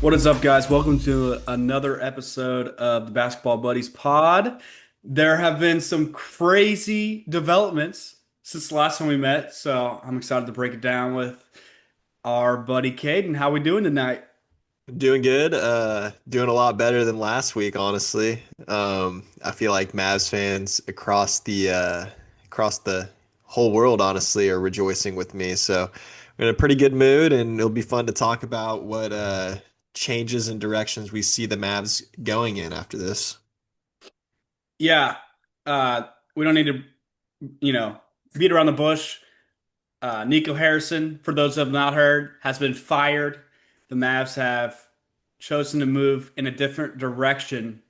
What is up, guys? Welcome to another episode of the Basketball Buddies pod. There have been some crazy developments since the last time we met, so I'm excited to break it down with our buddy Caden. How we doing tonight? Doing good. Doing a lot better than last week, honestly. I feel like Mavs fans across the whole world, honestly, are rejoicing with me. So we're in a pretty good mood, and it'll be fun to talk about what changes and directions we see the Mavs going in after this. Yeah, uh, we don't need to, you know, beat around the bush. Nico Harrison, for those who have not heard, has been fired. The Mavs have chosen to move in a different direction.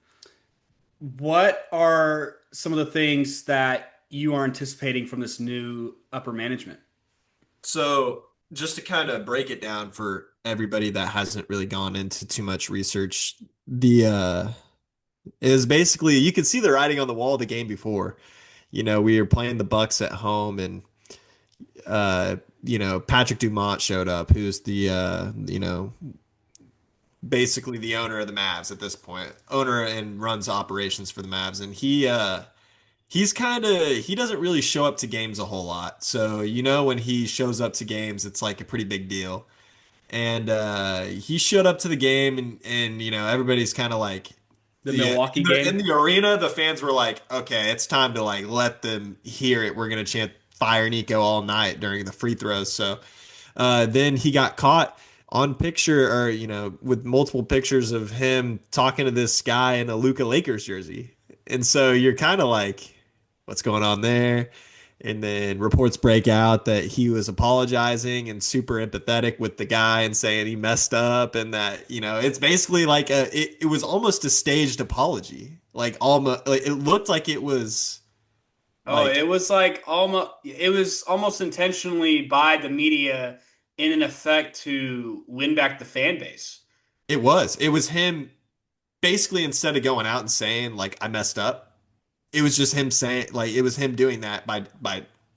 What are some of the things that you are anticipating from this new upper management? So, just to kind of break it down for everybody that hasn't really gone into too much research, the is basically you could see the writing on the wall the game before. We were playing the Bucks at home and Patrick Dumont showed up, who's the basically the owner of the Mavs at this point, owner and runs operations for the Mavs, and he doesn't really show up to games a whole lot. So, when he shows up to games, it's like a pretty big deal. And he showed up to the game and everybody's kind of like The yeah, Milwaukee in game? the arena, the fans were like, "Okay, it's time to like let them hear it. We're gonna chant fire Nico all night during the free throws." So then he got caught on picture, or with multiple pictures of him talking to this guy in a Luka Lakers jersey, and so you're kind of like, "What's going on there?" And then reports break out that he was apologizing and super empathetic with the guy and saying he messed up and that, it's basically like it was almost a staged apology. Like almost like it looked like it was Oh, like it was almost intentionally by the media in an effect to win back the fan base. it was him basically instead of going out and saying like I messed up, it was just him saying like it was him doing that by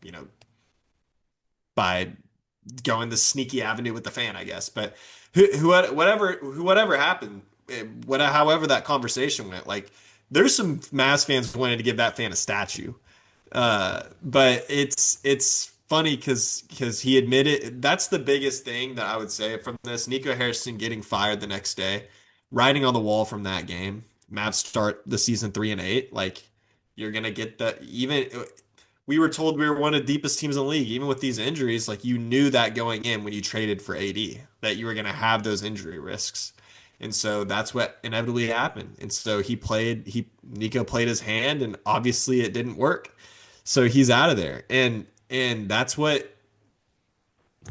you know by going the sneaky avenue with the fan, I guess. But whatever happened, however that conversation went, like there's some Mavs fans wanting to give that fan a statue. But it's funny because he admitted that's the biggest thing that I would say from this. Nico Harrison getting fired the next day, writing on the wall from that game. Mavs start the season 3-8. Like you're gonna get the even. We were told we were one of the deepest teams in the league, even with these injuries. Like you knew that going in when you traded for AD, that you were gonna have those injury risks. And so that's what inevitably happened. And so Nico played his hand and obviously it didn't work. So he's out of there. And that's what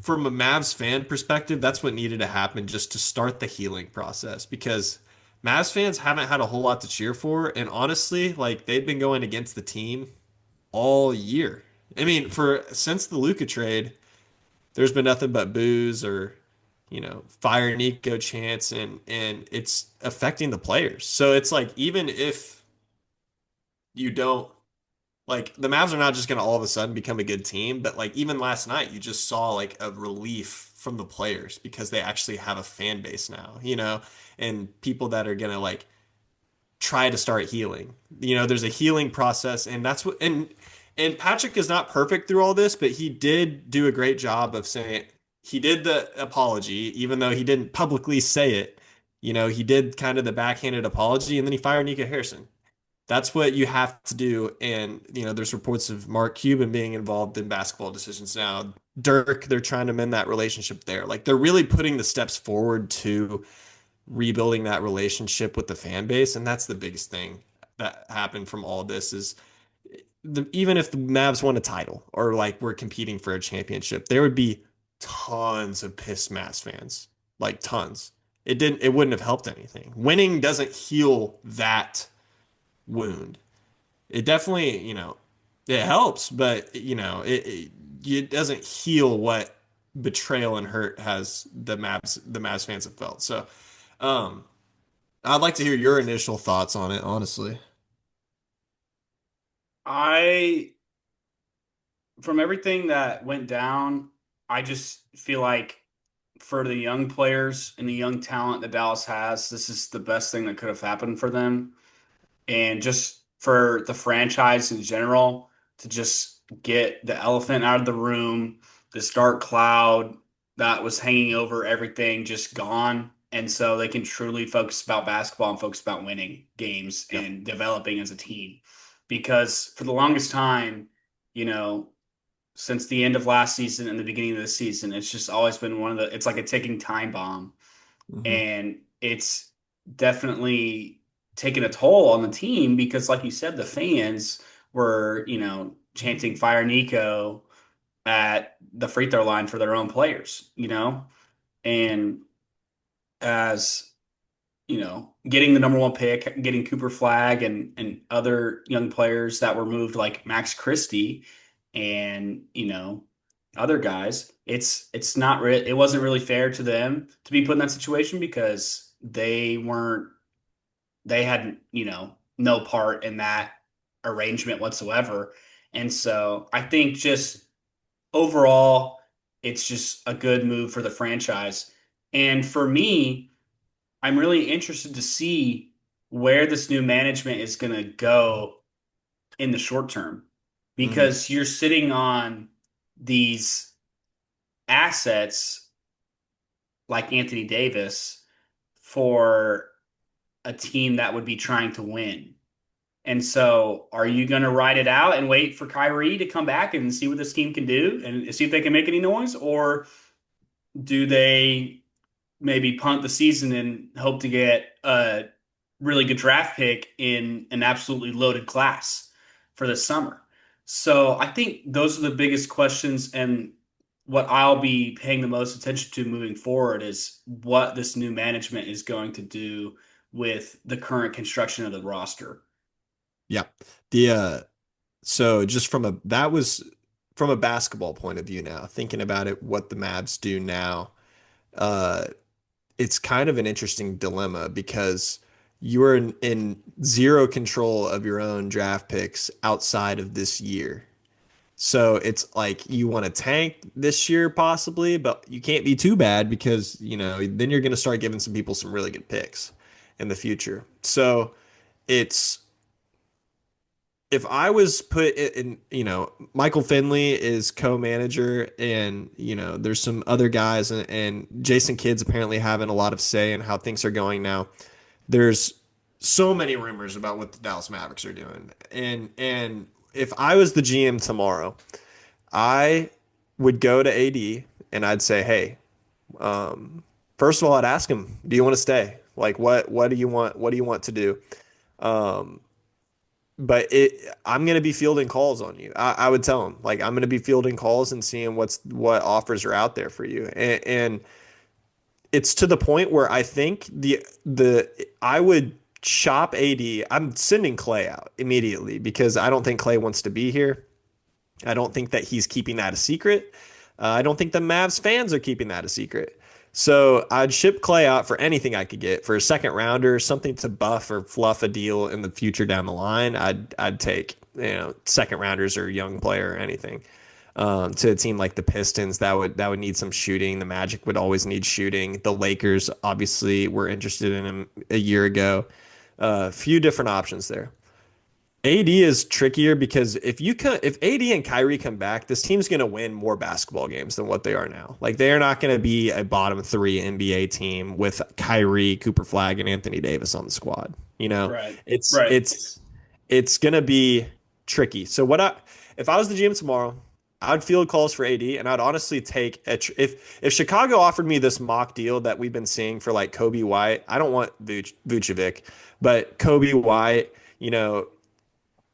from a Mavs fan perspective, that's what needed to happen just to start the healing process because Mavs fans haven't had a whole lot to cheer for. And honestly, like they've been going against the team all year. I mean, for since the Luka trade, there's been nothing but boos or, fire Nico chants and it's affecting the players. So it's like even if you don't like the Mavs are not just going to all of a sudden become a good team, but like even last night, you just saw like a relief from the players because they actually have a fan base now, and people that are going to like try to start healing. There's a healing process, and that's what and Patrick is not perfect through all this, but he did do a great job of saying he did the apology, even though he didn't publicly say it. He did kind of the backhanded apology, and then he fired Nico Harrison. That's what you have to do. And, there's reports of Mark Cuban being involved in basketball decisions now. Dirk, they're trying to mend that relationship there. Like they're really putting the steps forward to rebuilding that relationship with the fan base. And that's the biggest thing that happened from all this is even if the Mavs won a title or like we're competing for a championship, there would be tons of pissed Mavs fans, like tons. It wouldn't have helped anything. Winning doesn't heal that wound. It definitely, it helps, but it doesn't heal what betrayal and hurt has the Mavs fans have felt. So, um, I'd like to hear your initial thoughts on it, honestly. I, from everything that went down, I just feel like for the young players and the young talent that Dallas has, this is the best thing that could have happened for them. And just for the franchise in general to just get the elephant out of the room, this dark cloud that was hanging over everything just gone. And so they can truly focus about basketball and focus about winning games Yep. and developing as a team. Because for the longest time, you know, since the end of last season and the beginning of this season, it's just always been it's like a ticking time bomb, Hmm. and it's definitely taken a toll on the team because, like you said, the fans were, chanting "Fire Nico" at the free throw line for their own players, and as getting the number one pick, getting Cooper Flag and other young players that were moved like Max Christie and other guys. It's not it wasn't really fair to them to be put in that situation because they had no part in that arrangement whatsoever. And so I think just overall, it's just a good move for the franchise. And for me, I'm really interested to see where this new management is going to go in the short term Hmm. because you're sitting on these assets like Anthony Davis for a team that would be trying to win. And so, are you going to ride it out and wait for Kyrie to come back and see what this team can do and see if they can make any noise? Or do they maybe punt the season and hope to get a really good draft pick in an absolutely loaded class for this summer? So I think those are the biggest questions, and what I'll be paying the most attention to moving forward is what this new management is going to do with the current construction of the roster. Yeah. The so just from a that was from a basketball point of view now, thinking about it, what the Mavs do now, uh, it's kind of an interesting dilemma because you're in zero control of your own draft picks outside of this year. So it's like you want to tank this year possibly, but you can't be too bad because, then you're going to start giving some people some really good picks in the future. So it's if I was put in, Michael Finley is co-manager and, there's some other guys and Jason Kidd's apparently having a lot of say in how things are going now. There's so many rumors about what the Dallas Mavericks are doing. And if I was the GM tomorrow, I would go to AD and I'd say, "Hey, um, first of all, I'd ask him, do you want to stay? Like, what do you want? What do you want to do?" Um, I'm gonna be fielding calls on you. I would tell him, like, I'm gonna be fielding calls and seeing what offers are out there for you. And it's to the point where I think the I would shop AD. I'm sending Clay out immediately because I don't think Clay wants to be here. I don't think that he's keeping that a secret. I don't think the Mavs fans are keeping that a secret. So I'd ship Clay out for anything I could get for a second rounder, something to buff or fluff a deal in the future down the line. I'd take second rounders or young player or anything. To a team like the Pistons, that would need some shooting. The Magic would always need shooting. The Lakers obviously were interested in him a year ago. A few different options there. AD is trickier because if AD and Kyrie come back, this team's going to win more basketball games than what they are now. Like they are not going to be a bottom three NBA team with Kyrie, Cooper Flag, and Anthony Davis on the squad. Right. It's Right. it's it's going to be tricky. So if I was the GM tomorrow, I'd field calls for AD, and I'd honestly take if Chicago offered me this mock deal that we've been seeing for like Kobe White. I don't want Vucevic, but Kobe White.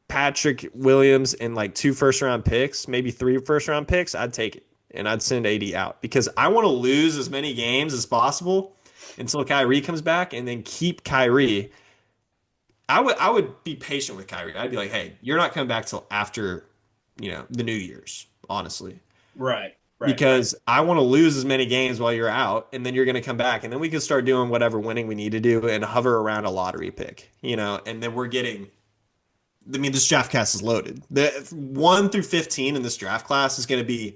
Patrick Williams and like two first round picks, maybe three first round picks, I'd take it and I'd send AD out because I want to lose as many games as possible until Kyrie comes back and then keep Kyrie. I would be patient with Kyrie. I'd be like, hey, you're not coming back till after, the New Year's, honestly. Right. Right. Because I want to lose as many games while you're out, and then you're going to come back, and then we can start doing whatever winning we need to do and hover around a lottery pick, and then we're getting this draft class is loaded. The 1 through 15 in this draft class is going to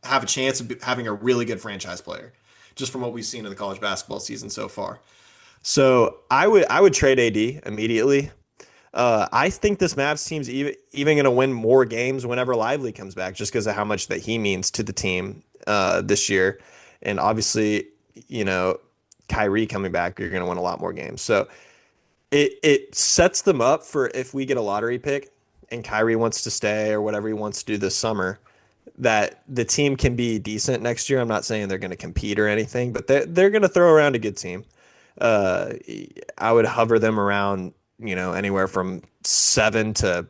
have a chance of having a really good franchise player just from what we've seen in the college basketball season so far. So I would trade AD immediately. I think this Mavs team's even going to win more games whenever Lively comes back, just because of how much that he means to the team this year, and obviously, you know, Kyrie coming back, you're going to win a lot more games. So it sets them up for if we get a lottery pick and Kyrie wants to stay or whatever he wants to do this summer, that the team can be decent next year. I'm not saying they're going to compete or anything, but they're going to throw around a good team. Uh, I would hover them around, anywhere from 7 to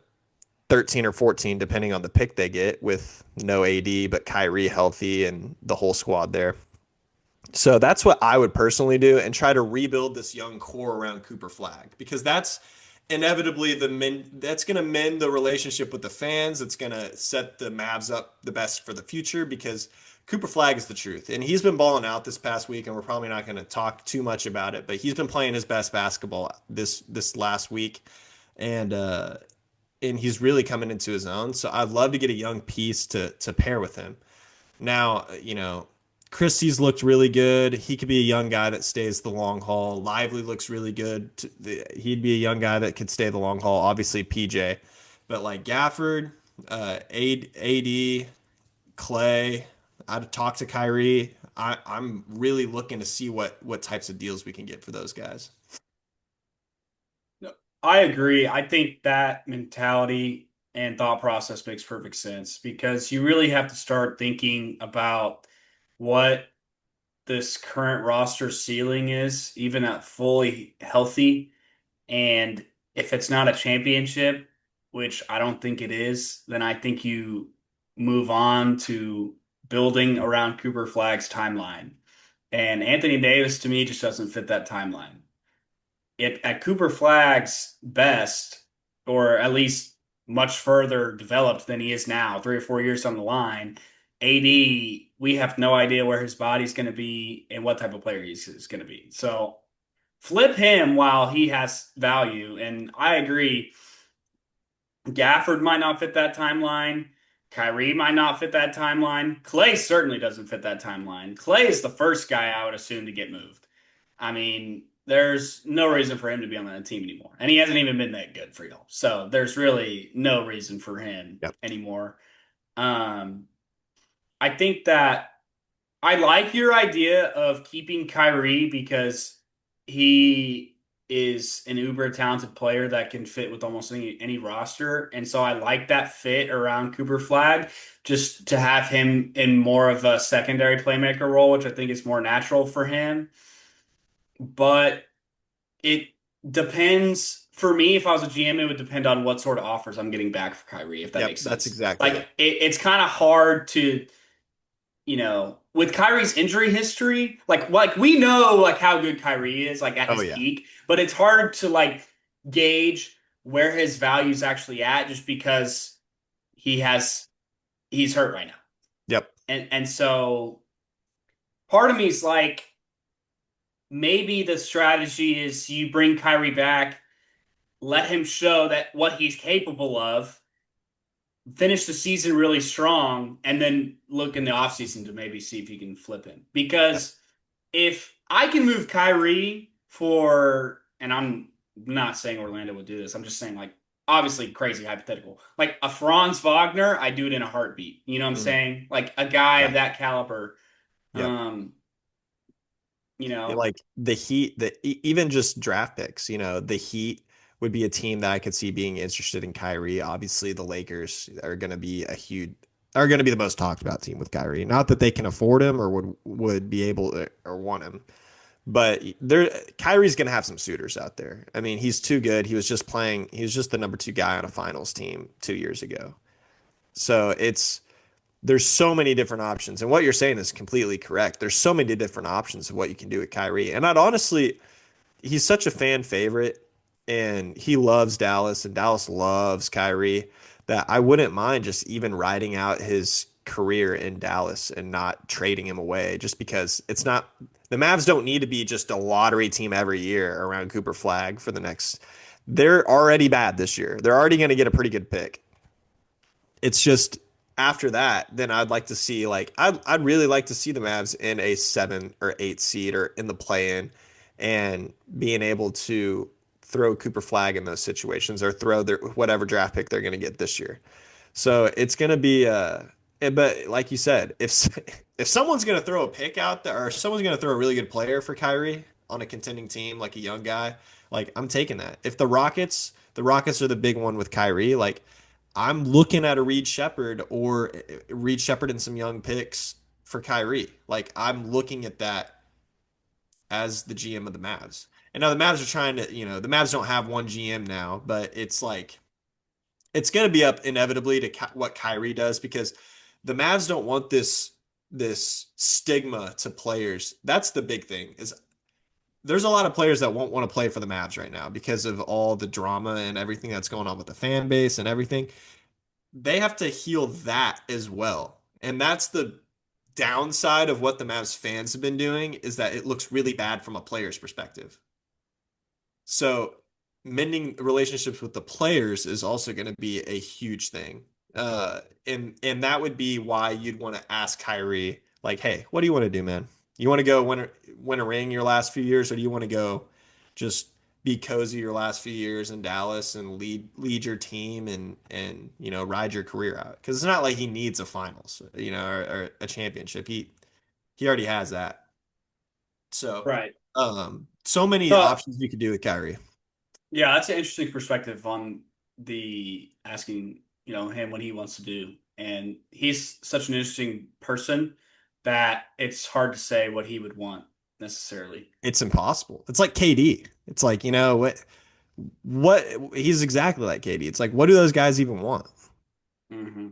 13 or 14, depending on the pick they get, with no AD, but Kyrie healthy and the whole squad there. So that's what I would personally do and try to rebuild this young core around Cooper Flag, because that's inevitably that's going to mend the relationship with the fans. It's going to set the Mavs up the best for the future, because Cooper Flag is the truth. And he's been balling out this past week, and we're probably not going to talk too much about it, but he's been playing his best basketball this last week. And he's really coming into his own. So I'd love to get a young piece to pair with him. Now, Christie's looked really good. He could be a young guy that stays the long haul. Lively looks really good. He'd be a young guy that could stay the long haul. Obviously, PJ, but like Gafford, AD, Clay. I'd talk to Kyrie. I'm really looking to see what types of deals we can get for those guys. No, I agree. I think that mentality and thought process makes perfect sense because you really have to start thinking about what this current roster ceiling is, even at fully healthy. And if it's not a championship, which I don't think it is, then I think you move on to building around Cooper Flag's timeline. And Anthony Davis to me just doesn't fit that timeline. At Cooper Flag's best, or at least much further developed than he is now, 3 or 4 years down the line, AD, we have no idea where his body's going to be and what type of player he's going to be. So flip him while he has value. And I agree, Gafford might not fit that timeline. Kyrie might not fit that timeline. Clay certainly doesn't fit that timeline. Clay is the first guy I would assume to get moved. I mean, there's no reason for him to be on that team anymore. And he hasn't even been that good for y'all. So there's really no reason for him Yep. anymore. Um, I think that I like your idea of keeping Kyrie because he is an uber talented player that can fit with almost any roster. And so I like that fit around Cooper Flag, just to have him in more of a secondary playmaker role, which I think is more natural for him. But it depends. For me, if I was a GM, it would depend on what sort of offers I'm getting back for Kyrie, if that Yep, makes that's sense. exactly Like it. it's kind of hard to, with Kyrie's injury history, like we know like how good Kyrie is, like at Oh his yeah. peak, but it's hard to like gauge where his value's actually at just because he has he's hurt right now. Yep. And so part of me is like maybe the strategy is you bring Kyrie back, let him show that what he's capable of, finish the season really strong, and then look in the offseason to maybe see if you can flip him. Yep. Because if I can move Kyrie for, and I'm not saying Orlando would do this, I'm just saying, like, obviously crazy hypothetical. Like a Franz Wagner, I do it in a heartbeat. You know what I'm Mhm. saying? Like a guy Yeah. of that caliber. Yep. Um, you Yeah, know, like the Heat, even just draft picks, the Heat would be a team that I could see being interested in Kyrie. Obviously, the Lakers are going to be the most talked about team with Kyrie. Not that they can afford him or would be able to, or want him, but Kyrie's going to have some suitors out there. I mean, he's too good. He was just the number 2 guy on a finals team 2 years ago. So there's so many different options. And what you're saying is completely correct. There's so many different options of what you can do with Kyrie. And I'd honestly, he's such a fan favorite and he loves Dallas and Dallas loves Kyrie, that I wouldn't mind just even riding out his career in Dallas and not trading him away, just because the Mavs don't need to be just a lottery team every year around Cooper Flag for the next. They're already bad this year. They're already going to get a pretty good pick. It's just after that, then I'd like to see like I'd really like to see the Mavs in a 7 or 8 seed or in the play-in and being able to throw Cooper Flag in those situations or throw their whatever draft pick they're going to get this year. So it's going to be but like you said, if someone's going to throw a pick out there or someone's going to throw a really good player for Kyrie on a contending team like a young guy, like I'm taking that. If the Rockets are the big one with Kyrie, like I'm looking at a Reed Shepherd or Reed Shepherd and some young picks for Kyrie. Like I'm looking at that as the GM of the Mavs. And now the Mavs are trying to, the Mavs don't have one GM now, but it's like it's going to be up inevitably to what Kyrie does because the Mavs don't want this stigma to players. That's the big thing is there's a lot of players that won't want to play for the Mavs right now because of all the drama and everything that's going on with the fan base and everything. They have to heal that as well. And that's the downside of what the Mavs fans have been doing is that it looks really bad from a player's perspective. So mending relationships with the players is also going to be a huge thing. And that would be why you'd want to ask Kyrie, like, hey, what do you want to do, man? You want to go win a ring your last few years, or do you want to go just be cozy your last few years in Dallas and lead your team and ride your career out? Because it's not like he needs a finals, or a championship. He already has that. So, Right. so many So options you could do with Kyrie. yeah, that's an interesting perspective on the asking, him what he wants to do. And he's such an interesting person that it's hard to say what he would want necessarily. It's impossible. It's like KD. It's like, what he's exactly like KD. It's like, what do those guys even want? Hmm.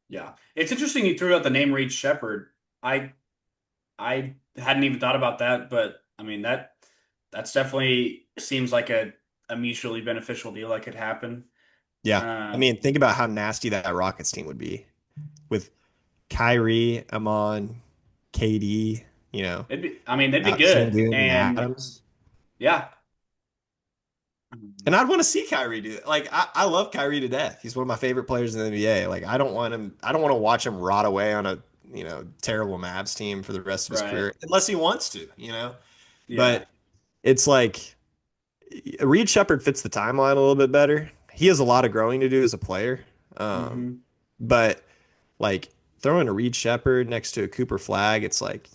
Yeah. It's interesting you threw out the name Reed Shepherd. I hadn't even thought about that, but I mean that's definitely seems like a mutually beneficial deal that could happen. Yeah. I Um, mean, think about how nasty that Rockets team would be with Kyrie, Amon, KD, I mean, they'd be good. Sengun and And Adams. yeah. And I'd want to see Kyrie do that. Like, I love Kyrie to death. He's one of my favorite players in the NBA. Like, I don't want to watch him rot away on a, terrible Mavs team for the rest of his Right. career, unless he wants to. Yeah. But it's like Reed Shepard fits the timeline a little bit better. He has a lot of growing to do as a player. Um, Hmm. but like throwing a Reed Shepard next to a Cooper Flag, it's like,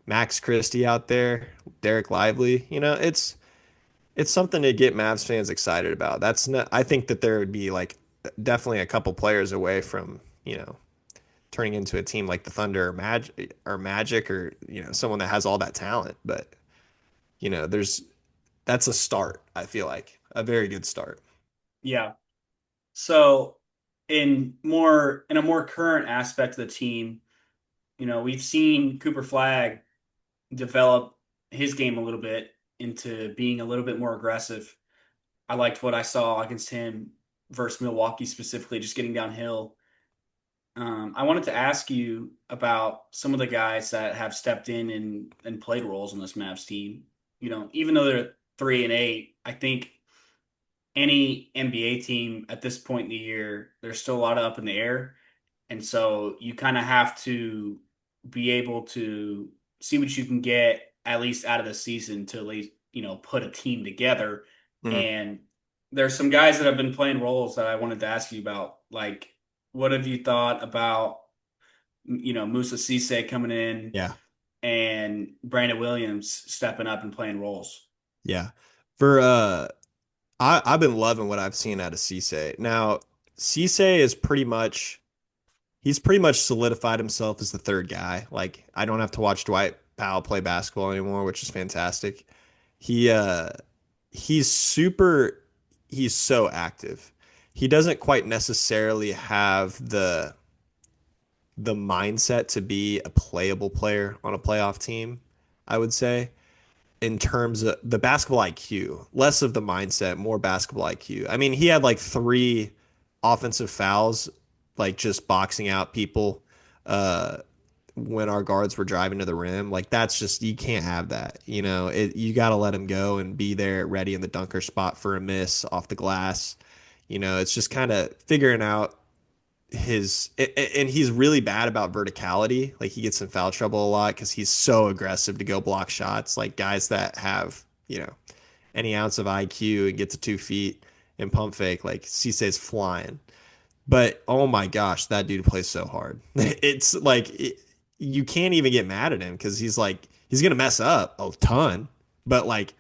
Max Christie out there, Derek Lively, it's something to get Mavs fans excited about. That's not, I think that there would be like definitely a couple players away from, turning into a team like the Thunder or Magic or, someone that has all that talent. But, there's that's a start, I feel like. A very good start. Yeah. So in a more current aspect of the team, we've seen Cooper Flag develop his game a little bit into being a little bit more aggressive. I liked what I saw against him versus Milwaukee specifically, just getting downhill. I wanted to ask you about some of the guys that have stepped in and played roles on this Mavs team. Even though they're 3-8, I think any NBA team at this point in the year, there's still a lot of up in the air. And so you kind of have to be able to see what you can get at least out of the season to at least, put a team together. Mm, And there's some guys that have been playing roles that I wanted to ask you about. Like, what have you thought about, Musa Cisse coming in yeah. and Brandon Williams stepping up and playing roles? Yeah. For I've been loving what I've seen out of Cisse. Now, Cisse is he's pretty much solidified himself as the third guy. Like I don't have to watch Dwight Powell play basketball anymore, which is fantastic. He he's super he's so active. He doesn't quite necessarily have the mindset to be a playable player on a playoff team, I would say, in terms of the basketball IQ, less of the mindset, more basketball IQ. I mean, he had like 3 offensive fouls, like just boxing out people uh, when our guards were driving to the rim. Like that's just you can't have that. You got to let him go and be there ready in the dunker spot for a miss off the glass. It's just kind of figuring out and he's really bad about verticality. Like he gets in foul trouble a lot because he's so aggressive to go block shots. Like guys that have, any ounce of IQ and get to 2 feet and pump fake, like Cisse's flying. But oh my gosh, that dude plays so hard. It's like you can't even get mad at him because he's gonna mess up a ton, but like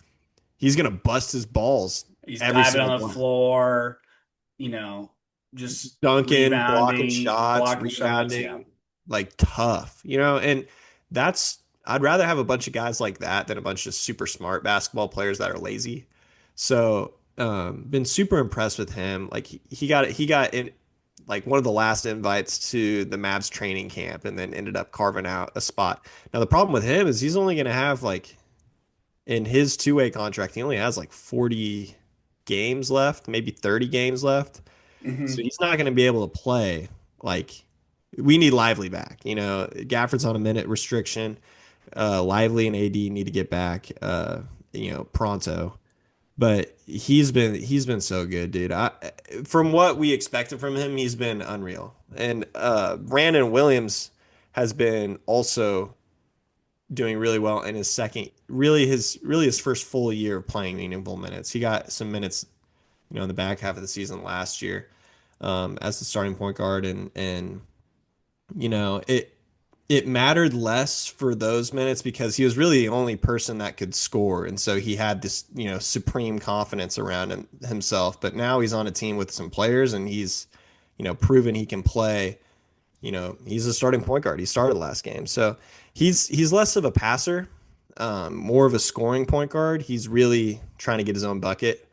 he's gonna bust his balls He's every diving single on the one. floor, you know, just Dunking, blocking rebounding, shots, blocking shots. Yeah. rebounding, like tough, and that's I'd rather have a bunch of guys like that than a bunch of super smart basketball players that are lazy. So, been super impressed with him. Like he got in like one of the last invites to the Mavs training camp and then ended up carving out a spot. Now the problem with him is he's only going to have like in his two-way contract, he only has like 40 games left, maybe 30 games left. So Hmm. he's not going to be able to play. Like we need Lively back. Gafford's on a minute restriction. Lively and AD need to get back. Pronto. But he's been so good, dude. From what we expected from him, he's been unreal. And Brandon Williams has been also doing really well in his second, really his first full year of playing meaningful minutes. He got some minutes, in the back half of the season last year as the starting point guard, and it mattered less for those minutes because he was really the only person that could score, and so he had this supreme confidence around himself. But now he's on a team with some players, and he's proven he can play. He's a starting point guard. He started last game, so he's less of a passer, more of a scoring point guard. He's really trying to get his own bucket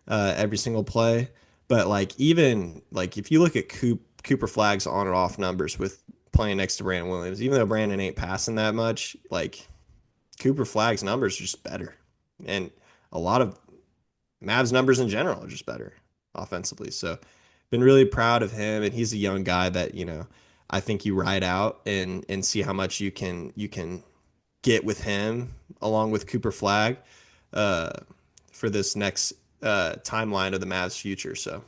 every single play. But like even like if you look at Cooper Flag's on and off numbers with playing next to Brandon Williams, even though Brandon ain't passing that much, like Cooper Flag's numbers are just better, and a lot of Mavs numbers in general are just better offensively. So been really proud of him, and he's a young guy that I think you ride out and see how much you can get with him along with Cooper Flag uh, for this next timeline of the Mavs future. So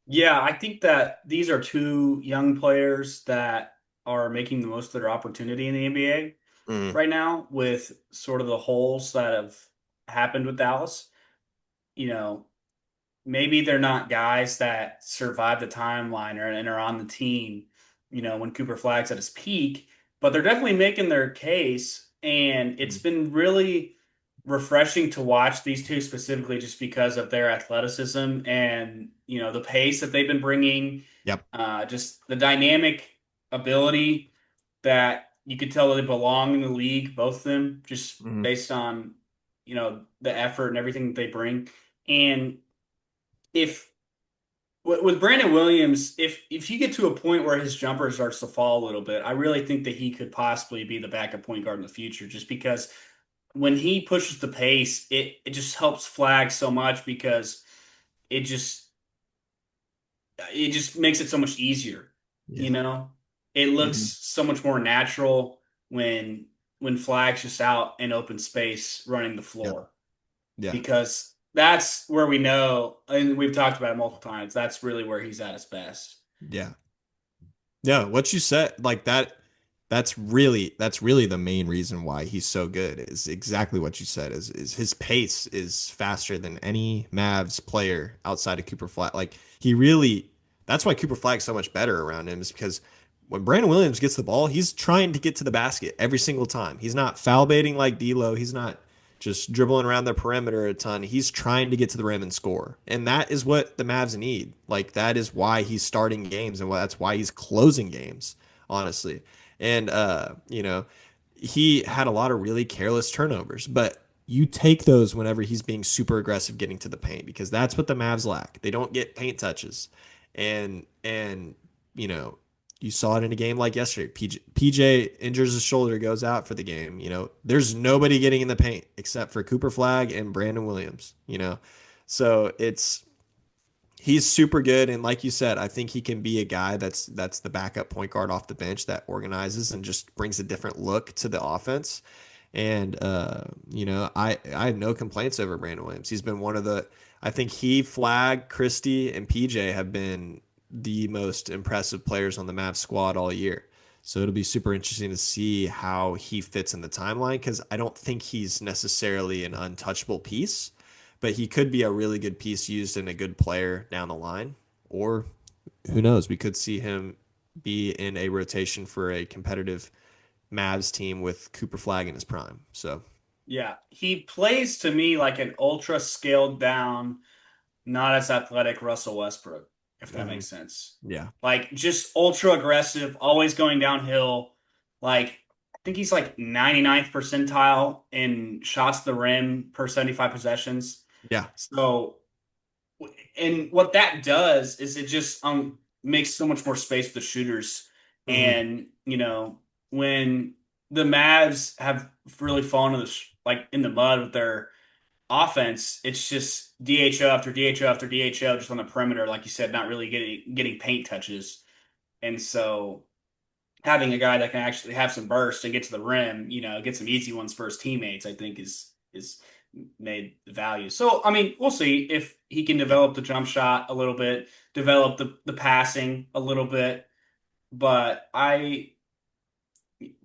Yeah, I think that these are two young players that are making the most of their opportunity in the NBA mm, right now with sort of the holes that have happened with Dallas. You know, maybe they're not guys that survive the timeline and are on the team, when Cooper Flag's at his peak, but they're definitely making their case. And it's mm, been really refreshing to watch these two specifically just because of their athleticism and, the pace that they've been bringing, yep. just the dynamic ability that you could tell that they belong in the league, both of them, just Mm, based on, the effort and everything that they bring. And if with Brandon Williams, if you get to a point where his jumper starts to fall a little bit, I really think that he could possibly be the backup point guard in the future, just because when he pushes the pace, it just helps Flag so much because it just it just makes it so much easier, you yeah. know? It looks Hmm. so much more natural when Flag's just out in open space running the Yep. floor. Yeah. Because that's where we know, and we've talked about it multiple times, that's really where he's at his best. Yeah. Yeah, what you said, like that's really the main reason why he's so good is exactly what you said is his pace is faster than any Mavs player outside of Cooper Flag. Like he really that's why Cooper Flag's so much better around him is because when Brandon Williams gets the ball, he's trying to get to the basket every single time. He's not foul baiting like D'Lo. He's not just dribbling around the perimeter a ton. He's trying to get to the rim and score. And that is what the Mavs need. Like that is why he's starting games and that's why he's closing games, honestly. And he had a lot of really careless turnovers, but you take those whenever he's being super aggressive getting to the paint because that's what the Mavs lack. They don't get paint touches. And you know, you saw it in a game like yesterday. PJ injures his shoulder, goes out for the game. There's nobody getting in the paint except for Cooper Flag and Brandon Williams. So he's super good, and like you said, I think he can be a guy that's the backup point guard off the bench that organizes and just brings a different look to the offense. And I have no complaints over Brandon Williams. He's been one of the I think he, Flag, Christie, and PJ have been the most impressive players on the Mavs squad all year. So it'll be super interesting to see how he fits in the timeline because I don't think he's necessarily an untouchable piece, but he could be a really good piece used in a good player down the line. Or who knows, we could see him be in a rotation for a competitive Mavs team with Cooper Flag in his prime. So, Yeah, he plays to me like an ultra scaled down, not as athletic Russell Westbrook, if that mhm, makes sense. yeah, Like just ultra aggressive, always going downhill. Like I think he's like 99th percentile in shots to the rim per 75 possessions. yeah, So, and what that does is it just makes so much more space for the shooters. hmm, And, when the Mavs have really fallen in like in the mud with their offense, it's just DHO after DHO after DHO just on the perimeter, like you said, not really getting paint touches. And so having a guy that can actually have some burst and get to the rim, get some easy ones for his teammates, I think is made the value. So I mean, we'll see if he can develop the jump shot a little bit, develop the passing a little bit. But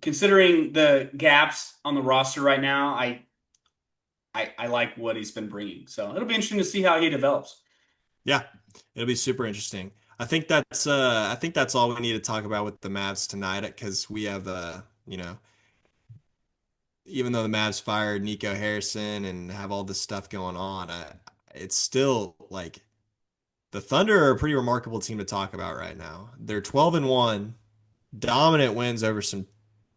considering the gaps on the roster right now, I like what he's been bringing. So it'll be interesting to see how he develops. yeah. It'll be super interesting. I think that's all we need to talk about with the Mavs tonight because we have even though the Mavs fired Nico Harrison and have all this stuff going on, it's still like the Thunder are a pretty remarkable team to talk about right now. They're 12-1, dominant wins over some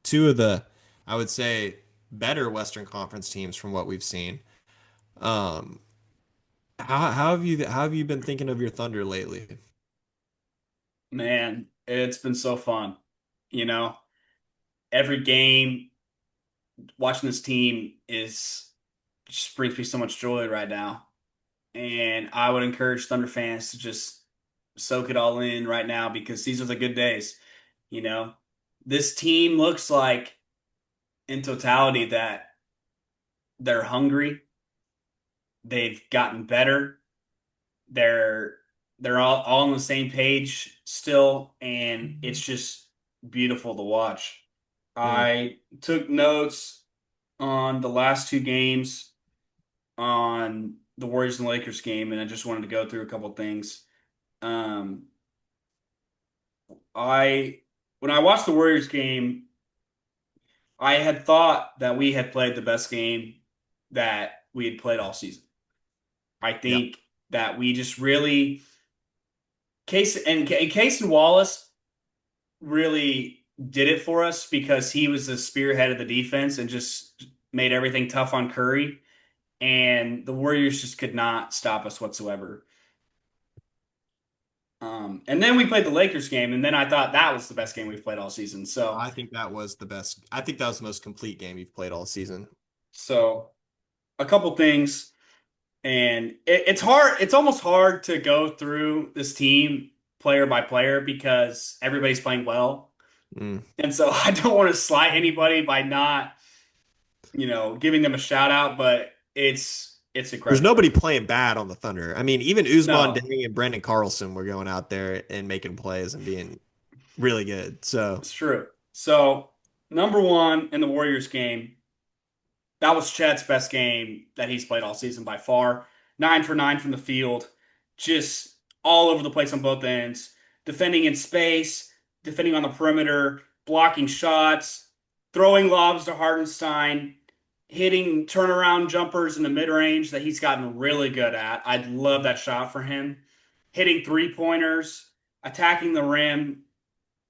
two of the, I would say, better Western Conference teams from what we've seen. Um, how have you been thinking of your Thunder lately? Man, it's been so fun. You know, every game watching this team is just brings me so much joy right now. And I would encourage Thunder fans to just soak it all in right now because these are the good days. You know, this team looks like in totality that they're hungry. They've gotten better. They're they're all on the same page still, and it's just beautiful to watch. Mm, I took notes on the last two games on the Warriors and Lakers game, and I just wanted to go through a couple things. Um, I when I watched the Warriors game, I had thought that we had played the best game that we had played all season. I yeah. think that we just really Case and Wallace really did it for us because he was the spearhead of the defense and just made everything tough on Curry. And the Warriors just could not stop us whatsoever. And then we played the Lakers game, and then I thought that was the best game we've played all season. So, I think that was the best. I think that was the most complete game you've played all season. so a couple things, and it's hard. It's almost hard to go through this team player by player because everybody's playing well, Mm. and so I don't want to slight anybody by not, giving them a shout out. But it's There's incredible. nobody playing bad on the Thunder. I mean, even Usman No, Deng and Brendan Carlson were going out there and making plays and being really good. So, it's true. So number one in the Warriors game. That was Chet's best game that he's played all season by far. 9 for 9 from the field, just all over the place on both ends, defending in space, defending on the perimeter, blocking shots, throwing lobs to Hardenstein, hitting turnaround jumpers in the mid range that he's gotten really good at. I'd love that shot for him. Hitting 3 pointers, attacking the rim,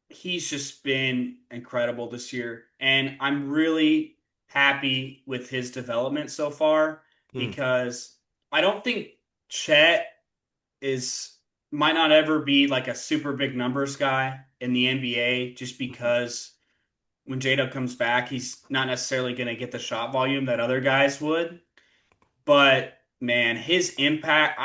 he's just been incredible this year. And I'm really happy with his development so far mm, because I don't think Chet is might not ever be like a super big numbers guy in the NBA just because when J-Dub comes back, he's not necessarily going to get the shot volume that other guys would. But man, his impact,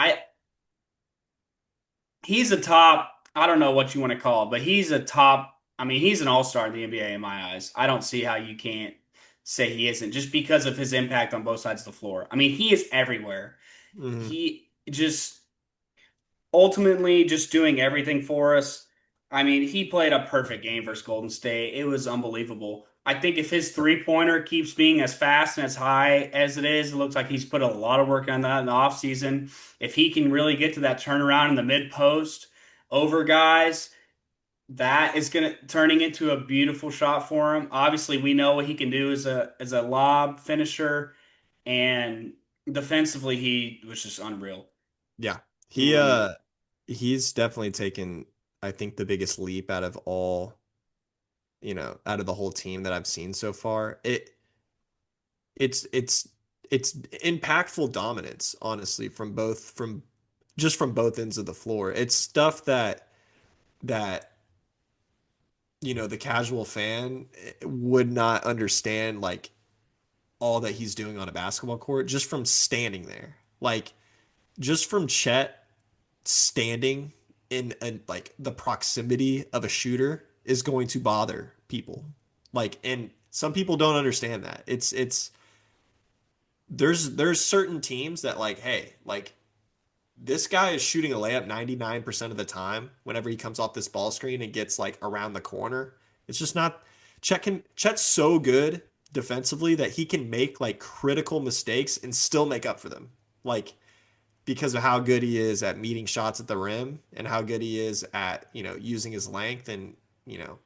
he's a top, I don't know what you want to call it, but he's a top, I mean, he's an all-star in the NBA in my eyes. I don't see how you can't say he isn't just because of his impact on both sides of the floor. I mean, he is everywhere. mm. He just ultimately just doing everything for us. I mean, he played a perfect game versus Golden State. It was unbelievable. I think if his three-pointer keeps being as fast and as high as it is, it looks like he's put a lot of work on that in the offseason. If he can really get to that turnaround in the mid-post over guys, that is going to turning into a beautiful shot for him. Obviously, we know what he can do as a lob finisher, and defensively, he was just unreal. Yeah. He Um, uh he's definitely taken, I think, the biggest leap out of all, out of the whole team that I've seen so far. It's impactful dominance, honestly, from both ends of the floor. It's stuff that the casual fan would not understand, like all that he's doing on a basketball court just from standing there. Like just from Chet standing in like the proximity of a shooter is going to bother people. Like, and some people don't understand that. It's there's certain teams that, like, hey, like this guy is shooting a layup 99% of the time whenever he comes off this ball screen and gets like around the corner. It's just not Chet's so good defensively that he can make like critical mistakes and still make up for them. Like, because of how good he is at meeting shots at the rim and how good he is at, using his length and,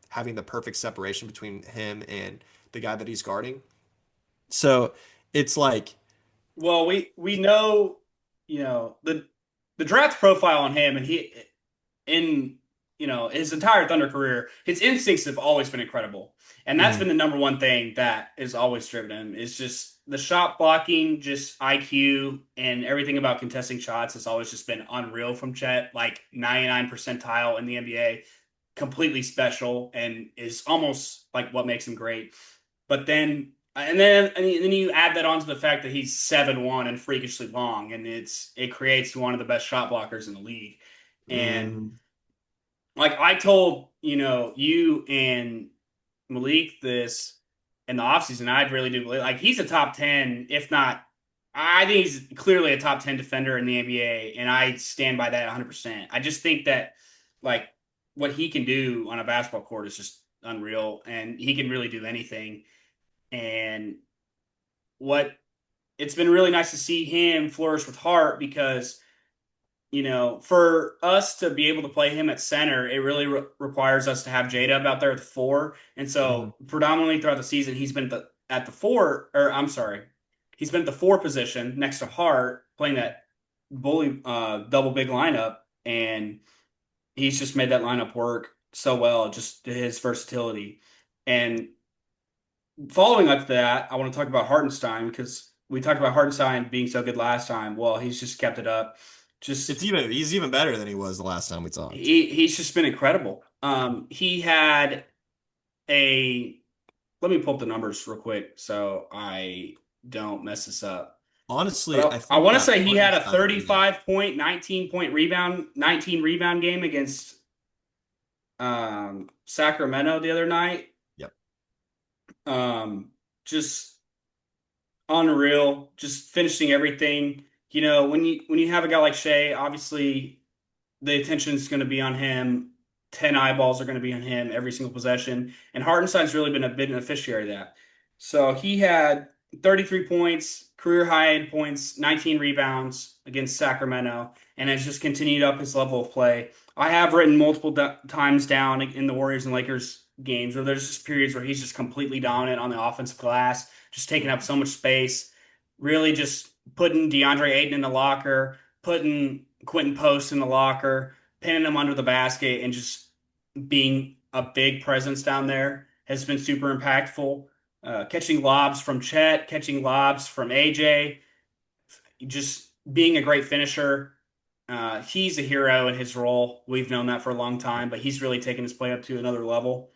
having the perfect separation between him and the guy that he's guarding. So it's like, well, we know, the draft profile on him, and he in his entire Thunder career, his instincts have always been incredible, and that's mhm, been the number one thing that has always driven him is just the shot blocking, just IQ, and everything about contesting shots has always just been unreal from Chet, like 99 percentile in the NBA, completely special, and is almost like what makes him great. But then you add that onto the fact that he's 7'1" and freakishly long, and it creates one of the best shot blockers in the league. And mhm. like I told, you and Malik this in the offseason, I really do believe like he's a top 10, if not I think he's clearly a top 10 defender in the NBA, and I stand by that 100%. I just think that like what he can do on a basketball court is just unreal, and he can really do anything. And what it's been really nice to see him flourish with Hart because for us to be able to play him at center, it really requires us to have J-Dub out there at the four. And Mhm. so predominantly throughout the season, he's been at the four, or I'm sorry, he's been at the four position next to Hart, playing that bully double big lineup, and he's just made that lineup work so well, just his versatility. And following up to that, I want to talk about Hartenstein because we talked about Hartenstein being so good last time. Well, he's just kept it up. Just He's even better than he was the last time we talked. he's just been incredible. He had a let me pull up the numbers real quick so I don't mess this up. But Honestly, I I think want to that say he had a Hartenstein game. 35 point, 19 point rebound, 19 rebound game against Sacramento the other night. Yep. Just unreal, just finishing everything. When you have a guy like Shea, obviously the attention is going to be on him. 10 eyeballs are going to be on him every single possession. And Hartenstein's really been a beneficiary of that. So he had 33 points, career high in points, 19 rebounds against Sacramento, and has just continued up his level of play. I have written multiple times down in the Warriors and Lakers games where there's just periods where he's just completely dominant on the offensive glass, just taking up so much space, really just putting DeAndre Ayton in the locker, putting Quentin Post in the locker, pinning him under the basket, and just being a big presence down there has been super impactful. Catching lobs from Chet, catching lobs from AJ, just being a great finisher. He's a hero in his role. We've known that for a long time, but he's really taken his play up to another level.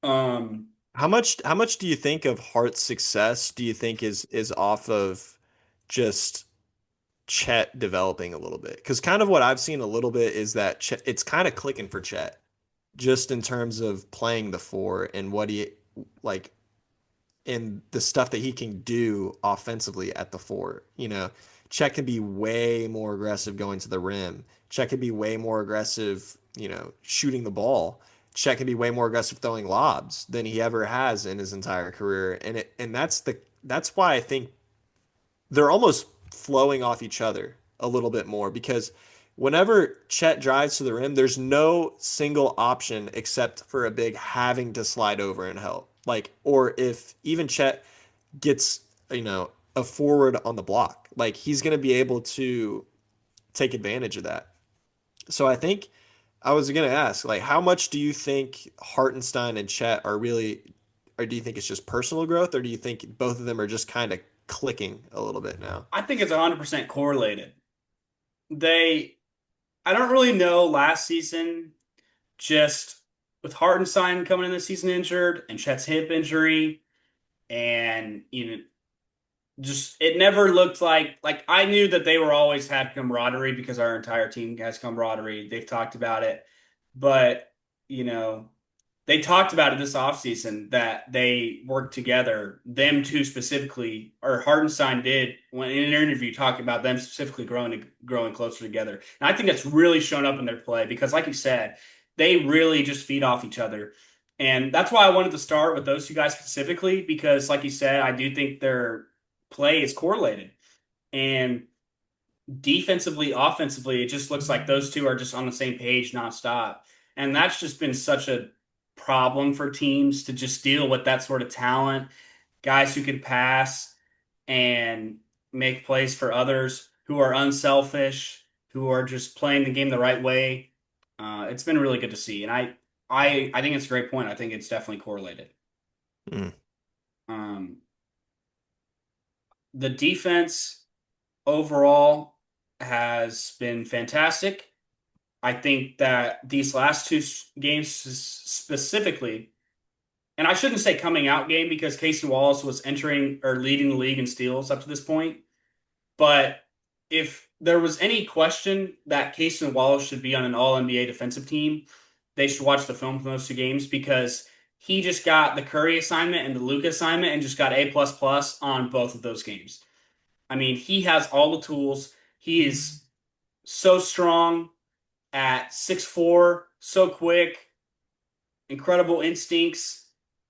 Um, How much do you think of Hart's success do you think is off of just Chet developing a little bit? Because kind of what I've seen a little bit is that it's kind of clicking for Chet, just in terms of playing the four and what he like and the stuff that he can do offensively at the four. Chet can be way more aggressive going to the rim. Chet can be way more aggressive, shooting the ball. Chet can be way more aggressive throwing lobs than he ever has in his entire career. And that's why I think they're almost flowing off each other a little bit more because whenever Chet drives to the rim, there's no single option except for a big having to slide over and help. Like, or if even Chet gets, a forward on the block, like he's going to be able to take advantage of that. So I think I was going to ask, like, how much do you think Hartenstein and Chet are really, or do you think it's just personal growth, or do you think both of them are just kind of clicking a little bit now? I think it's 100% correlated. They, I don't really know last season, just with Hartenstein coming in the season injured and Chet's hip injury, and just it never looked like I knew that they were always had camaraderie because our entire team has camaraderie. They've talked about it, but you know, they talked about it this offseason that they worked together, them two specifically, or Hartenstein did when in an interview talking about them specifically growing closer together. And I think that's really shown up in their play because, like you said, they really just feed off each other. And that's why I wanted to start with those two guys specifically, because, like you said, I do think their play is correlated. And defensively, offensively, it just looks like those two are just on the same page nonstop. And that's just been such a problem for teams to just deal with that sort of talent, guys who can pass and make plays for others, who are unselfish, who are just playing the game the right way. It's been really good to see, and I think it's a great point. I think it's definitely correlated. Mm, Um, the defense overall has been fantastic. I think that these last two games specifically, and I shouldn't say coming out game because Casey Wallace was entering or leading the league in steals up to this point. But if there was any question that Casey Wallace should be on an All NBA defensive team, they should watch the film from those two games because he just got the Curry assignment and the Luka assignment and just got A plus plus on both of those games. I mean, he has all the tools. He is so strong at 6'4", so quick, incredible instincts,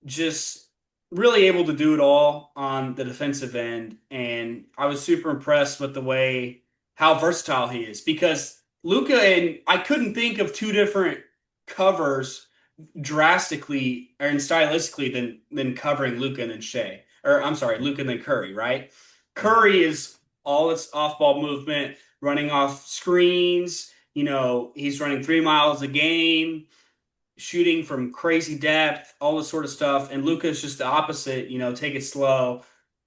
just really able to do it all on the defensive end. And I was super impressed with the way how versatile he is because Luka and I couldn't think of two different covers drastically and stylistically than covering Luka and then Shea. Or I'm sorry, Luka and then Curry, right? mhm. Curry is all its off-ball movement, running off screens. He's running 3 miles a game, shooting from crazy depth, all this sort of stuff. And Luka's just the opposite, take it slow,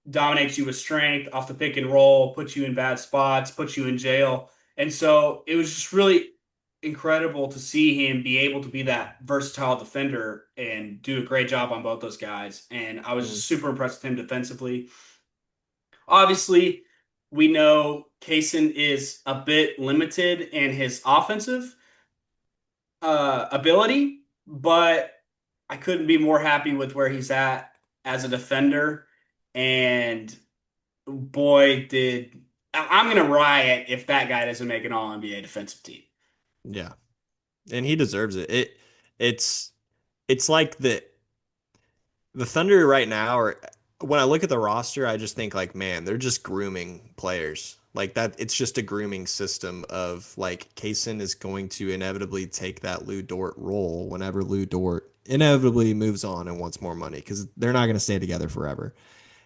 dominates you with strength off the pick and roll, puts you in bad spots, puts you in jail. And so it was just really incredible to see him be able to be that versatile defender and do a great job on both those guys. And I was Mm, just super impressed with him defensively. Obviously, we know Kaysen is a bit limited in his offensive ability, but I couldn't be more happy with where he's at as a defender. And boy, I'm gonna riot if that guy doesn't make an All NBA defensive team. yeah, and he deserves it. It's it's like the Thunder right now are when I look at the roster, I just think like, man, they're just grooming players. Like that, it's just a grooming system of like Kaysen is going to inevitably take that Lou Dort role whenever Lou Dort inevitably moves on and wants more money because they're not going to stay together forever.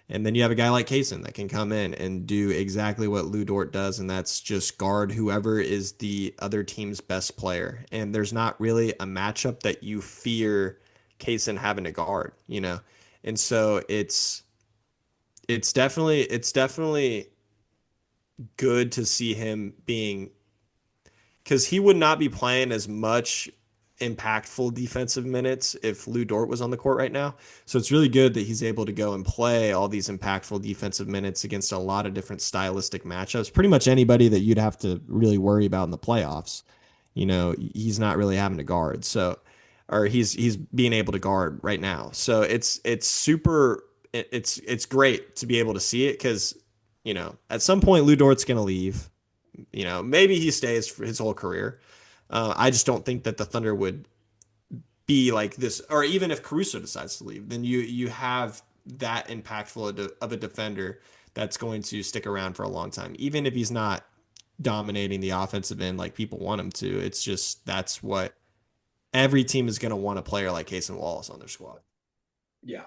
And then you have a guy like Kaysen that can come in and do exactly what Lou Dort does, and that's just guard whoever is the other team's best player. And there's not really a matchup that you fear Kaysen having to guard, you know? And so it's definitely good to see him being because he would not be playing as much impactful defensive minutes if Lou Dort was on the court right now. So it's really good that he's able to go and play all these impactful defensive minutes against a lot of different stylistic matchups. Pretty much anybody that you'd have to really worry about in the playoffs, he's not really having to guard. So, or he's being able to guard right now. So it's super. It's great to be able to see it because At some point Lou Dort's going to leave. Maybe he stays for his whole career. I just don't think that the Thunder would be like this, or even if Caruso decides to leave, then you have that impactful of a defender that's going to stick around for a long time, even if he's not dominating the offensive end like people want him to. It's just that's what every team is going to want a player like Cason Wallace on their squad. Yeah.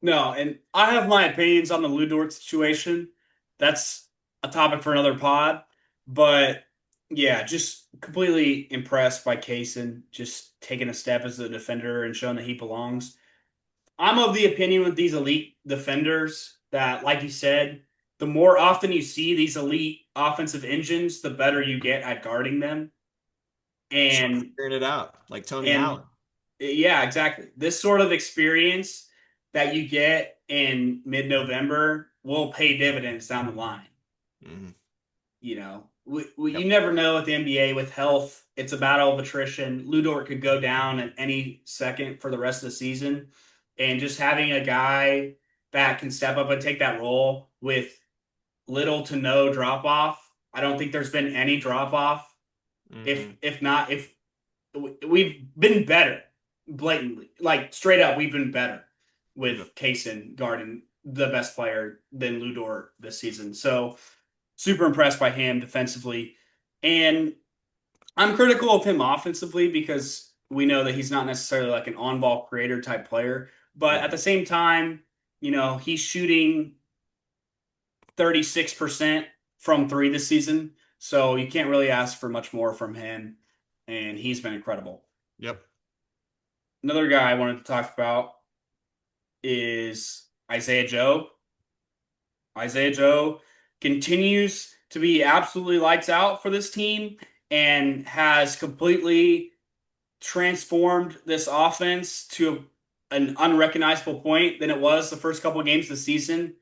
No, and I have my opinions on the Lou Dort situation. That's a topic for another pod. But yeah, just completely impressed by Kaysen just taking a step as a defender and showing that he belongs. I'm of the opinion with these elite defenders that, like you said, the more often you see these elite offensive engines, the better you get at guarding them. Start And figuring it out, like Tony and Allen. yeah, exactly. This sort of experience that you get in mid-November will pay dividends down the line. Hmm. You Yep. never know with the NBA with health. It's a battle of attrition. Lou Dort could go down at any second for the rest of the season, and just having a guy that can step up and take that role with little to no drop off. I don't think there's been any drop off. Hmm. If not, if we've been better, blatantly, like straight up, we've been better Yep. with Kaysen guarding the best player than Lou Dort this season. So super impressed by him defensively. And I'm critical of him offensively because we know that he's not necessarily like an on ball creator type player. But at Hmm. the same time, he's shooting 36% from three this season. So you can't really ask for much more from him. And he's been incredible. Yep. Another guy I wanted to talk about is Isaiah Joe. Isaiah Joe continues to be absolutely lights out for this team and has completely transformed this offense to an unrecognizable point than it was the first couple of games of the season.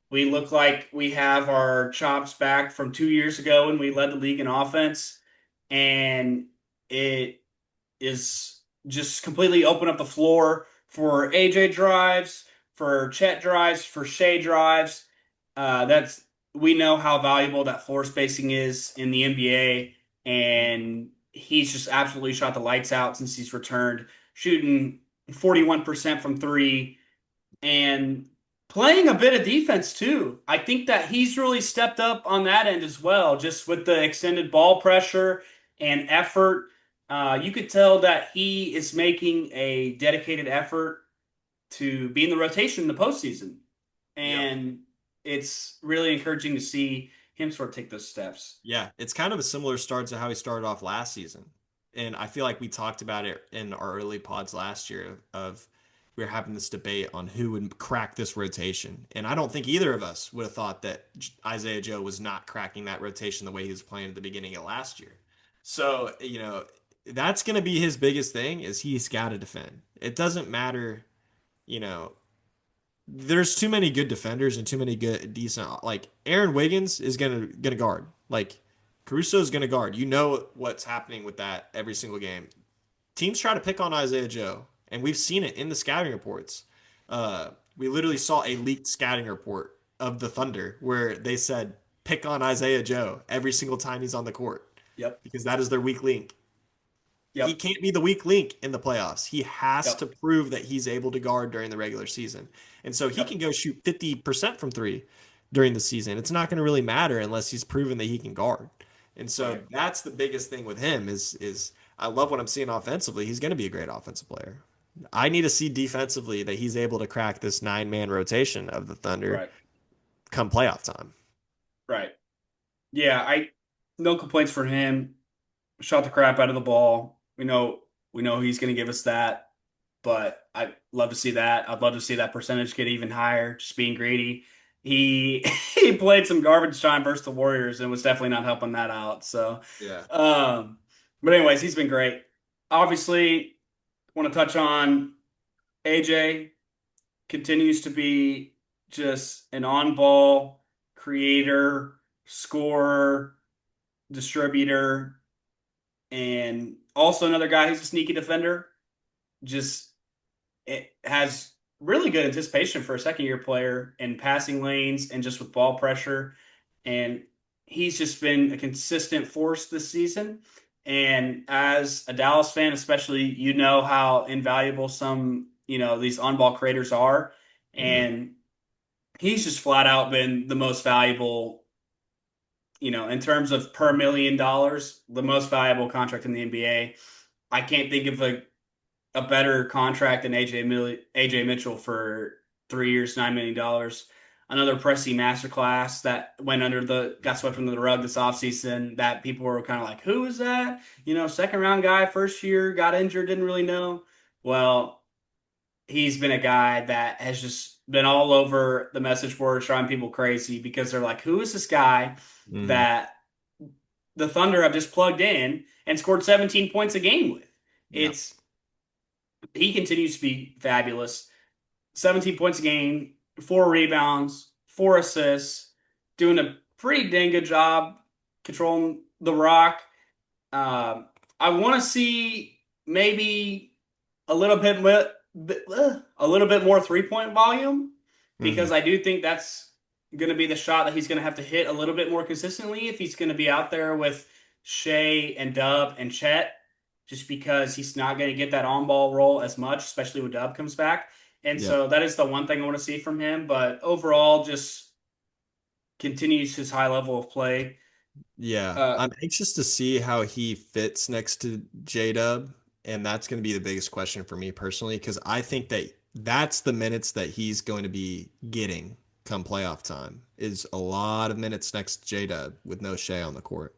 We look like we have our chops back from 2 years ago when we led the league in offense, and it is just completely open up the floor for AJ drives, for Chet drives, for Shea drives. That's we know how valuable that floor spacing is in the NBA, and he's just absolutely shot the lights out since he's returned, shooting 41% from three and playing a bit of defense too. I think that he's really stepped up on that end as well, just with the extended ball pressure and effort. You could tell that he is making a dedicated effort to be in the rotation in the postseason. Yep. And it's really encouraging to see him sort of take those steps. Yeah, it's kind of a similar start to how he started off last season. And I feel like we talked about it in our early pods last year of we were having this debate on who would crack this rotation. And I don't think either of us would have thought that Isaiah Joe was not cracking that rotation the way he was playing at the beginning of last year. So, that's going to be his biggest thing is he's got to defend. It doesn't matter, you know, there's too many good defenders and too many good decent like Aaron Wiggins is gonna guard. Like Caruso is gonna guard. You know what's happening with that every single game. Teams try to pick on Isaiah Joe, and we've seen it in the scouting reports. We literally saw a leaked scouting report of the Thunder where they said pick on Isaiah Joe every single time he's on the court Yep. because that is their weak link. He Yep. can't be the weak link in the playoffs. He has Yep. to prove that he's able to guard during the regular season. And so he Yep. can go shoot 50% from three during the season. It's not going to really matter unless he's proven that he can guard. And so Right. that's the biggest thing with him is I love what I'm seeing offensively. He's going to be a great offensive player. I need to see defensively that he's able to crack this 9-man rotation of the Thunder Right. come playoff time. Right. Yeah, I no complaints for him. Shot the crap out of the ball. We know he's going to give us that, but I'd love to see that. I'd love to see that percentage get even higher. Just being greedy. He he played some garbage time versus the Warriors and was definitely not helping that out. So, Yeah. um, but anyways, he's been great. Obviously, want to touch on AJ continues to be just an on-ball creator, scorer, distributor, and also another guy who's a sneaky defender. Just it has really good anticipation for a second year player in passing lanes and just with ball pressure. And he's just been a consistent force this season. And as a Dallas fan, especially, you know how invaluable some, these on-ball creators are. Mhm. And he's just flat out been the most valuable, in terms of per $1 million, the most valuable contract in the NBA. I can't think of a better contract than AJ Mitchell for 3 years, $9 million. Another Pressy masterclass that got swept under the rug this offseason that people were kind of like, who is that? Second round guy, first year, got injured, didn't really know. Well, he's been a guy that has just been all over the message boards driving people crazy because they're like, who is this guy Mhm. that the Thunder have just plugged in and scored 17 points a game with? Yeah. It's He continues to be fabulous. 17 points a game, 4 rebounds, 4 assists, doing a pretty dang good job controlling the rock. I want to see maybe a little a little bit more 3-point volume Mhm. because I do think that's going to be the shot that he's going to have to hit a little bit more consistently if he's going to be out there with Shea and Dub and Chet, just because he's not going to get that on ball role as much, especially when Dub comes back. And Yep. so that is the one thing I want to see from him. But overall, just continues his high level of play. Yeah, Uh, I'm anxious to see how he fits next to J-Dub, and that's going to be the biggest question for me personally, because I think that that's the minutes that he's going to be getting come playoff time is a lot of minutes next to J-Dub with no Shea on the court,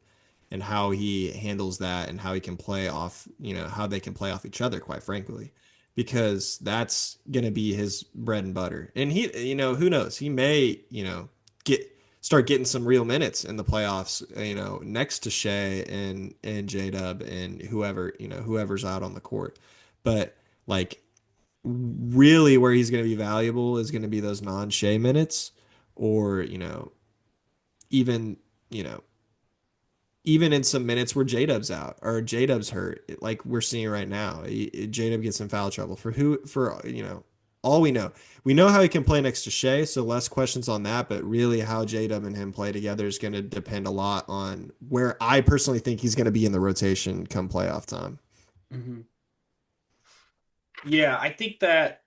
and how he handles that and how he can play off, how they can play off each other, quite frankly, because that's going to be his bread and butter. And he, who knows, he may, get start getting some real minutes in the playoffs, next to Shea and J Dub and whoever's out on the court. But like really where he's going to be valuable is going to be those non-Shea minutes or, even, you know, even in some minutes where J-Dub's out or J-Dub's hurt, like we're seeing right now. J-Dub gets in foul trouble all we know. We know how he can play next to Shea, so less questions on that, but really how J-Dub and him play together is going to depend a lot on where I personally think he's going to be in the rotation come playoff time. mhm. Yeah, I think that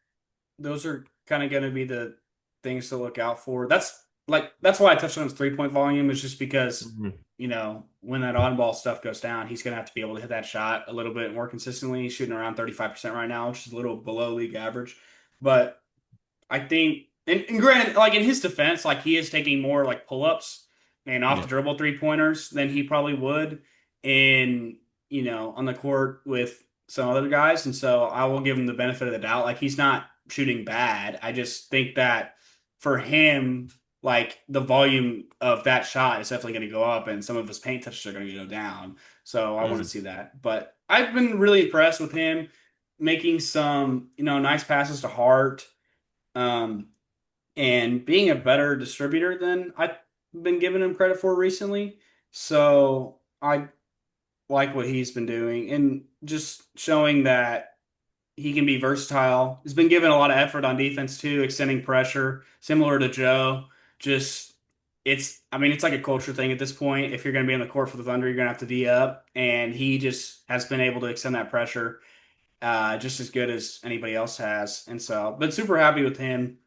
those are kind of going to be the things to look out for. That's why I touched on his 3-point volume is just because, Mhm. when that on ball stuff goes down, he's going to have to be able to hit that shot a little bit more consistently. He's shooting around 35% right now, which is a little below league average. But I think, and granted, like in his defense, like he is taking more like pull ups and off Yeah. the dribble 3-pointers than he probably would in, on the court with some other guys. And so I will give him the benefit of the doubt. Like he's not shooting bad. I just think that for him, like the volume of that shot is definitely going to go up and some of his paint touches are going to go down. So I want to Mhm. see that. But I've been really impressed with him making some, nice passes to Hart, um, and being a better distributor than I've been giving him credit for recently. So I like what he's been doing and just showing that he can be versatile. He's been given a lot of effort on defense too, extending pressure, similar to Joe. Just I mean, it's like a culture thing at this point. If you're going to be on the court for the Thunder, you're going to have to D up, and he just has been able to extend that pressure just as good as anybody else has. And so, but super happy with him.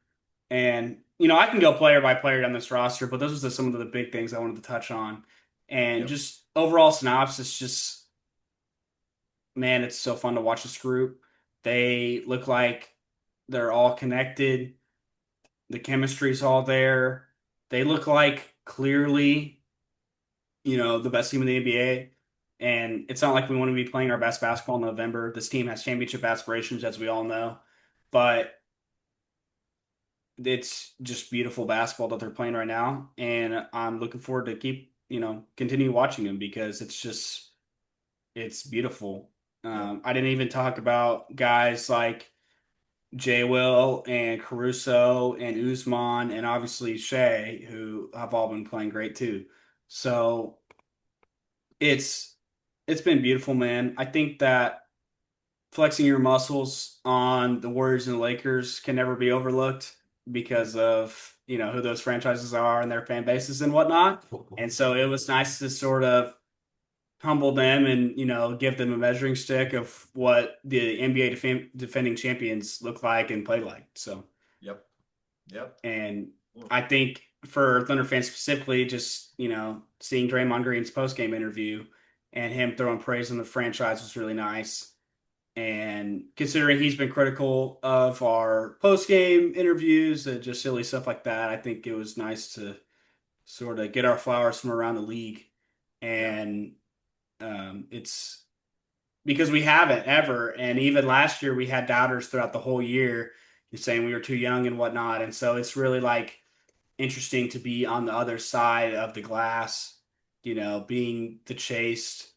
And, I can go player by player down this roster, but those are some of the big things I wanted to touch on. And Yep. just overall synopsis, just, man, it's so fun to watch this group. They look like they're all connected. The chemistry's all there. They look like clearly, the best team in the NBA. And it's not like we want to be playing our best basketball in November. This team has championship aspirations, as we all know. But it's just beautiful basketball that they're playing right now, and I'm looking forward to continue watching them because it's beautiful. Yep. I didn't even talk about guys like J. Will and Caruso and Usman and obviously Shea, who have all been playing great too. So it's it's been beautiful, man. I think that flexing your muscles on the Warriors and the Lakers can never be overlooked because of, who those franchises are and their fan bases and whatnot. And so it was nice to sort of humble them and, give them a measuring stick of what the NBA defending champions look like and play like. So, Yep. Yep. and I think for Thunder fans specifically, just, seeing Draymond Green's post-game interview and him throwing praise on the franchise was really nice. And considering he's been critical of our post-game interviews and just silly stuff like that, I think it was nice to sort of get our flowers from around the league. Yeah. And it's because we haven't ever. And even last year, we had doubters throughout the whole year saying we were too young and whatnot. And so it's really like interesting to be on the other side of the glass, being the chased.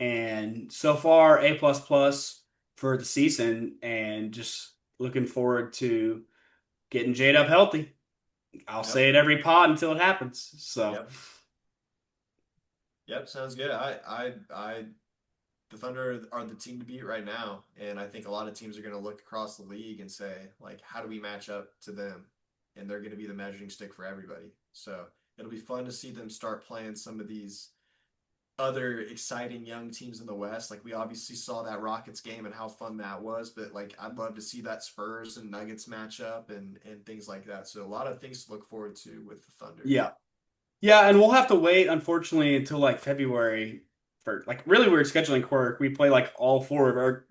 And so far, A plus plus for the season, and just looking forward to getting Jade up healthy. I'll Yep. say it every pod until it happens. So, Yep. Yep. Sounds good. The Thunder are the team to beat right now, and I think a lot of teams are going to look across the league and say, like, how do we match up to them? And they're going to be the measuring stick for everybody. So it'll be fun to see them start playing some of these other exciting young teams in the West. Like we obviously saw that Rockets game and how fun that was, but like I'd love to see that Spurs and Nuggets matchup and things like that. So a lot of things to look forward to with the Thunder. yeah. Yeah, and we'll have to wait, unfortunately, until like February for like really weird scheduling quirk. We play like all four of our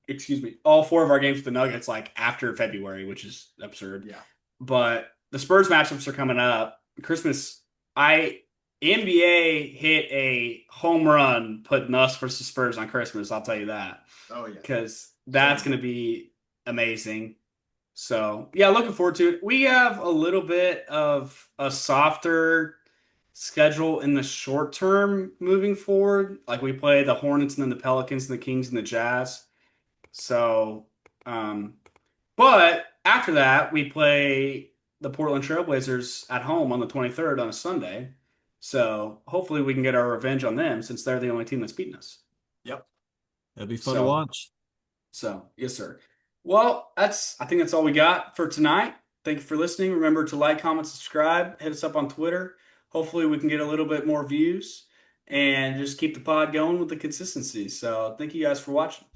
games with the Nuggets like after February, which is absurd. Yeah. But the Spurs matchups are coming up. Christmas, I NBA hit a home run putting us versus Spurs on Christmas. I'll tell you that Oh yeah. because Same that's going here. to be amazing. So yeah, looking forward to it. We have a little bit of a softer schedule in the short term moving forward. Like we play the Hornets and then the Pelicans and the Kings and the Jazz. So, um, but after that, we play the Portland Trailblazers at home on the 23rd on a Sunday. So hopefully we can get our revenge on them since they're the only team that's beaten us. Yep. That'd be fun to So, watch. yes, sir. Well, I think that's all we got for tonight. Thank you for listening. Remember to like, comment, subscribe, hit us up on Twitter. Hopefully we can get a little bit more views and just keep the pod going with the consistency. So thank you guys for watching.